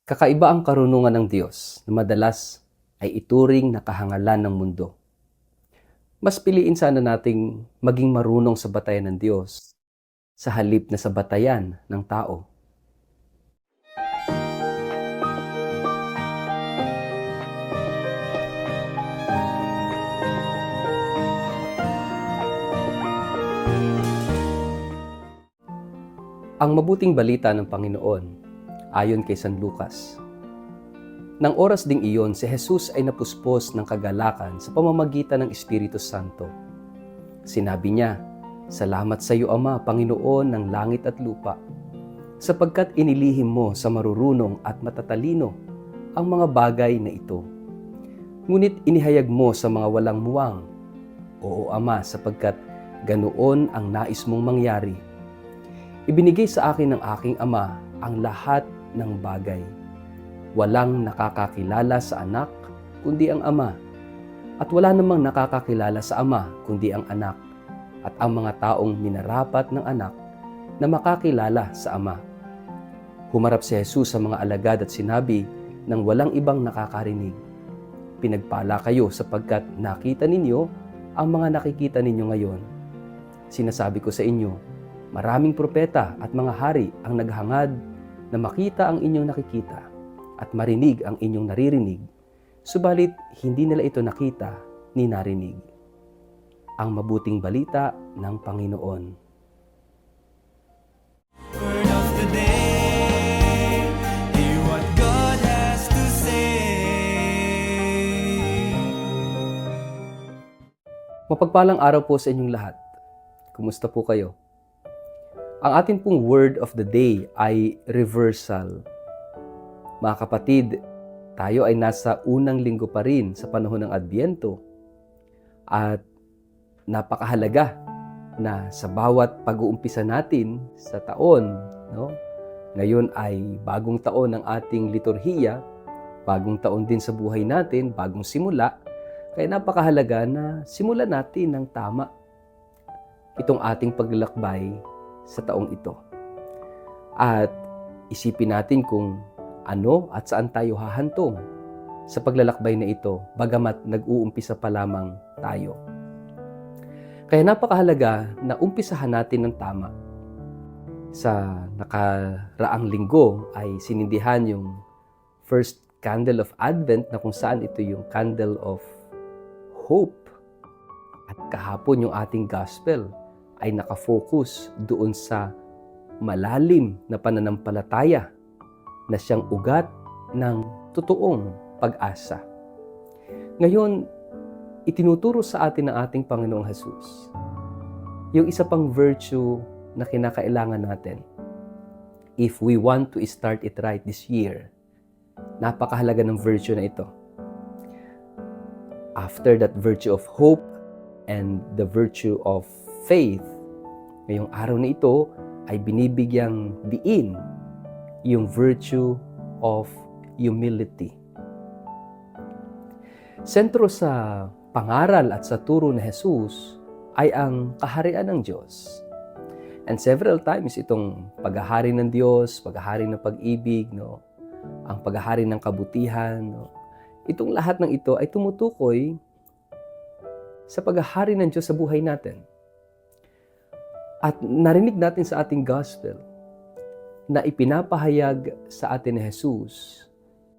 Kakaiba ang karunungan ng Diyos na madalas ay ituring na kahangalan ng mundo. Mas piliin sana nating maging marunong sa batayan ng Diyos sa halip na sa batayan ng tao. Ang mabuting balita ng Panginoon ayon kay San Lucas. Nang oras ding iyon, si Jesus ay napuspos ng kagalakan sa pamamagitan ng Espiritu Santo. Sinabi niya, "Salamat sa iyo, Ama, Panginoon ng langit at lupa, sapagkat inilihim mo sa marurunong at matatalino ang mga bagay na ito. Ngunit inihayag mo sa mga walang muwang. Oo, Ama, sapagkat ganoon ang nais mong mangyari. Ibinigay sa akin ng aking Ama ang lahat ng bagay. Walang nakakakilala sa anak kundi ang Ama, at wala namang nakakakilala sa Ama kundi ang anak, at ang mga taong minarapat ng anak na makakilala sa Ama." Humarap si Jesus sa mga alagad at sinabi ng walang ibang nakakarinig, "Pinagpala kayo sapagkat nakita ninyo ang mga nakikita ninyo ngayon. Sinasabi ko sa inyo, maraming propeta at mga hari ang naghangad na makita ang inyong nakikita at marinig ang inyong naririnig, subalit hindi nila ito nakita ni narinig." Ang mabuting balita ng Panginoon. Word of the day, hear what God has to say. Mapagpalang araw po sa inyong lahat. Kumusta po kayo? Ang atin pong word of the day ay reversal. Mga kapatid, tayo ay nasa unang linggo pa rin sa panahon ng Adbyento, at napakahalaga na sa bawat pag-uumpisa natin sa taon, ngayon ay bagong taon ng ating liturhiya, bagong taon din sa buhay natin, bagong simula, kaya napakahalaga na simulan natin ng tama itong ating paglalakbay sa taong ito. At isipin natin kung ano at saan tayo hahantong sa paglalakbay na ito, bagamat nag-uumpisa pa lamang tayo. Kaya napakahalaga na umpisahan natin ng tama. Sa nakaraang linggo ay sinindihan yung first candle of Advent, na kung saan ito yung candle of hope. At kahapon yung ating gospel ay nakafocus doon sa malalim na pananampalataya na siyang ugat ng totoong pag-asa. Ngayon, itinuturo sa atin ng ating Panginoong Jesus yung isa pang virtue na kinakailangan natin if we want to start it right this year. Napakahalaga ng virtue na ito. After that virtue of hope and the virtue of faith, ngayong araw na ito ay binibigyang diin yung virtue of humility. Sentro sa pangaral at sa turo ni Jesus ay ang kaharian ng Diyos. And several times itong paghahari ng Diyos, paghahari ng pag-ibig, ang paghahari ng kabutihan, itong lahat ng ito ay tumutukoy sa paghahari ng Diyos sa buhay natin. At narinig natin sa ating gospel na ipinapahayag sa atin ni Jesus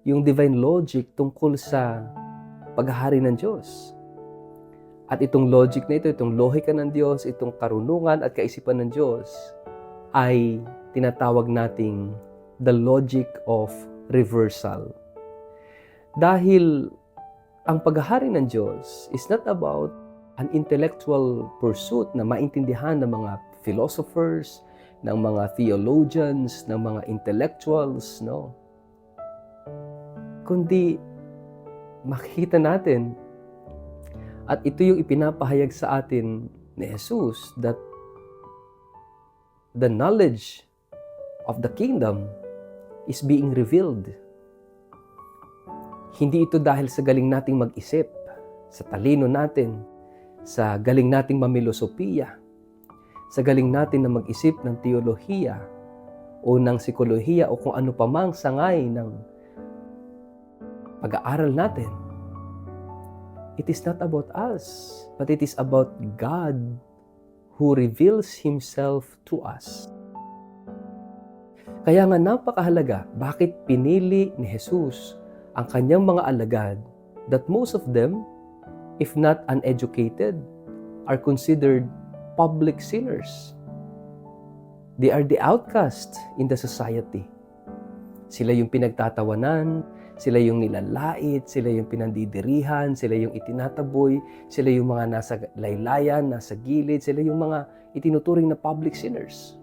yung divine logic tungkol sa paghahari ng Diyos. At itong logic na ito, itong lohika ng Diyos, itong karunungan at kaisipan ng Diyos ay tinatawag nating the logic of reversal. Dahil ang paghahari ng Diyos is not about an intellectual pursuit na maintindihan ng mga philosophers, ng mga theologians, ng mga intellectuals, kundi makikita natin, at ito yung ipinapahayag sa atin ni Jesus, that the knowledge of the kingdom is being revealed. Hindi ito dahil sa galing nating mag-isip, sa talino natin, sa galing nating mamilosopiya, sa galing natin na mag-isip ng teolohiya o ng psikolohiya o kung ano pa mang sangay ng pag-aaral natin, it is not about us, but it is about God who reveals Himself to us. Kaya nga napakahalaga bakit pinili ni Jesus ang kanyang mga alagad that most of them, if not uneducated, are considered public sinners. They are the outcast in the society. Sila yung pinagtatawanan, sila yung nilalait, sila yung pinandidirihan, sila yung itinataboy, sila yung mga nasa laylayan, nasa gilid, sila yung mga itinuturing na public sinners.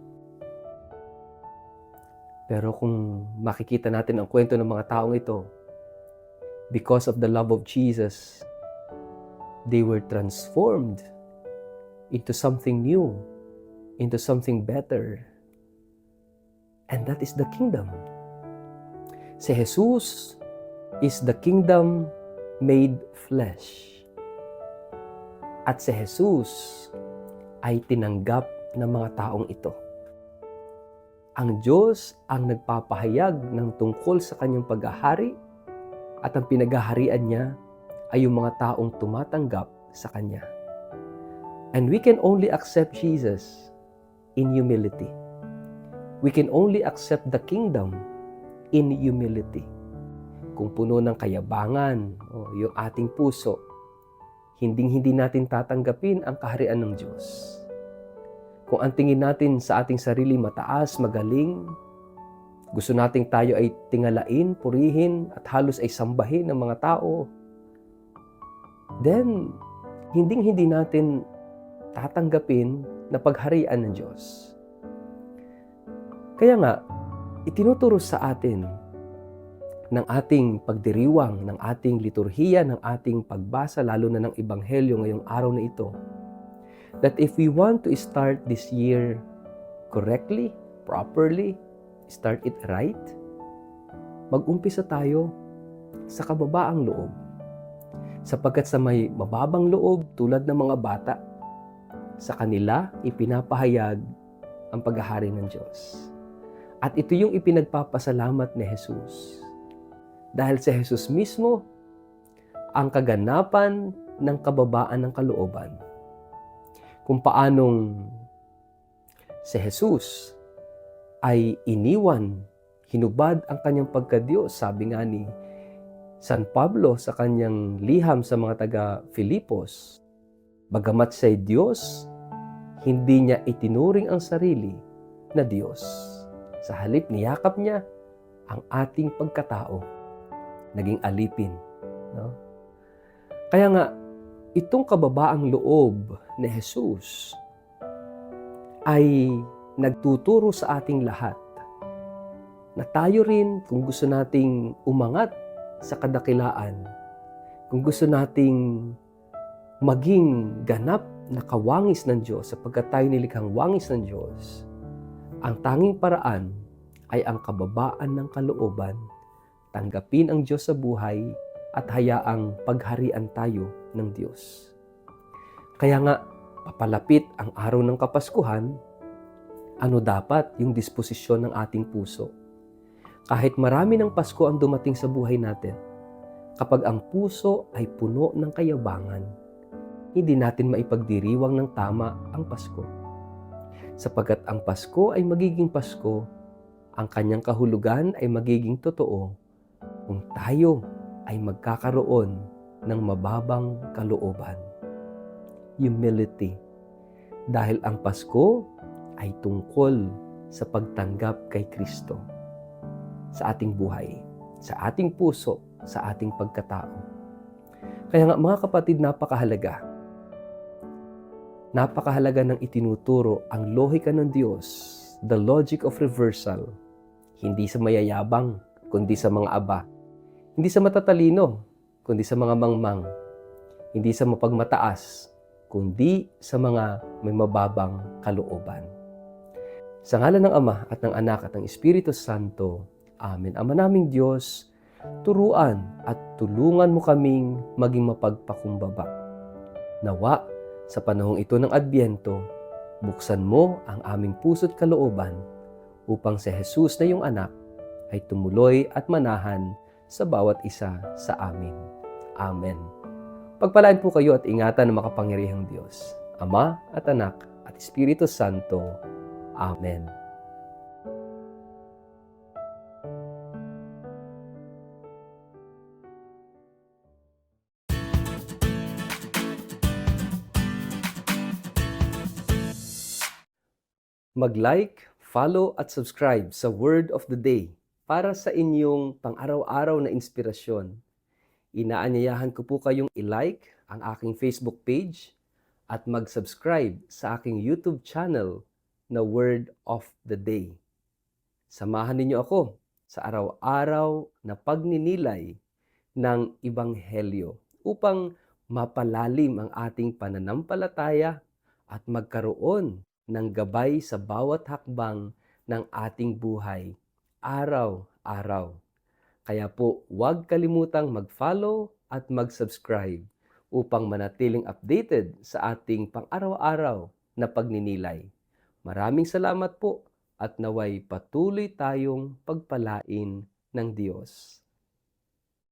Pero kung makikita natin ang kwento ng mga taong ito, because of the love of Jesus, they were transformed into something new, into something better. And that is the kingdom. Si Jesus is the kingdom made flesh. At si Jesus ay tinanggap ng mga taong ito. Ang Diyos ang nagpapahayag ng tungkol sa kanyang paghahari at ang pinaghaharian niya ay yung mga taong tumatanggap sa kanya. And we can only accept Jesus in humility. We can only accept the kingdom in humility. Kung puno ng kayabangan o yung ating puso, hindi natin tatanggapin ang kaharian ng Diyos. Kung ang tingin natin sa ating sarili mataas, magaling, gusto nating tayo ay tingalain, purihin, at halos ay sambahin ng mga tao, then hindi natin tatanggapin na pagharian ng Diyos. Kaya nga, itinuturo sa atin ng ating pagdiriwang, ng ating liturhiya, ng ating pagbasa, lalo na ng Ebanghelyo ngayong araw na ito, that if we want to start this year correctly, properly, start it right, mag-umpisa tayo sa kababaang loob. Sapagkat sa may mababang loob, tulad ng mga bata, sa kanila ipinapahayag ang paghahari ng Diyos. At ito yung ipinagpapasalamat ni Jesus. Dahil si Jesus mismo ang kaganapan ng kababaan ng kalooban. Kung paanong si Jesus ay iniwan, hinubad ang kanyang pagkadiyos, sabi nga ni San Pablo sa kanyang liham sa mga taga-Filipos, bagamat siya'y Diyos, hindi niya itinuring ang sarili na Diyos. Sa halip, niyakap niya ang ating pagkatao, naging alipin. No? Kaya nga, itong kababaang loob ni Jesus ay nagtuturo sa ating lahat na tayo rin, kung gusto nating umangat sa kadakilaan, kung gusto nating maging ganap na kawangis ng Diyos sapagkat tayo nilikhang wangis ng Diyos, ang tanging paraan ay ang kababaan ng kalooban, tanggapin ang Diyos sa buhay at hayaang pagharian tayo ng Diyos. Kaya nga, papalapit ang araw ng Kapaskuhan, ano dapat yung disposisyon ng ating puso? Kahit marami ng Pasko ang dumating sa buhay natin, kapag ang puso ay puno ng kayabangan, hindi natin maipagdiriwang ng tama ang Pasko. Sapagkat ang Pasko ay magiging Pasko, ang kanyang kahulugan ay magiging totoo kung tayo ay magkakaroon ng mababang kalooban. Humility. Dahil ang Pasko ay tungkol sa pagtanggap kay Kristo sa ating buhay, sa ating puso, sa ating pagkatao. Kaya nga mga kapatid, napakahalaga. Napakahalaga ng itinuturo ang lohika ng Diyos, the logic of reversal, hindi sa mayayabang, kundi sa mga aba. Hindi sa matatalino, kundi sa mga mangmang. Hindi sa mapagmataas, kundi sa mga may mababang kalooban. Sa ngalan ng Ama at ng Anak at ng Espiritu Santo, Amen. Ama naming Diyos, turuan at tulungan mo kaming maging mapagpakumbaba. Nawa, sa panahong ito ng Adbyento, buksan mo ang aming puso't kalooban upang si Jesus na iyong anak ay tumuloy at manahan sa bawat isa sa amin. Amen. Pagpalain po kayo at ingatan ng makapangyarihang Diyos, Ama at Anak at Espiritu Santo. Amen. Mag-like, follow at subscribe sa Word of the Day para sa inyong pang-araw-araw na inspirasyon. Inaanyayahan ko po kayong i-like ang aking Facebook page at mag-subscribe sa aking YouTube channel na Word of the Day. Samahan ninyo ako sa araw-araw na pagninilay ng Ebanghelyo upang mapalalim ang ating pananampalataya at magkaroon ng gabay sa bawat hakbang ng ating buhay, araw-araw. Kaya po, huwag kalimutang mag-follow at mag-subscribe upang manatiling updated sa ating pang-araw-araw na pagninilay. Maraming salamat po at naway patuloy tayong pagpalain ng Diyos.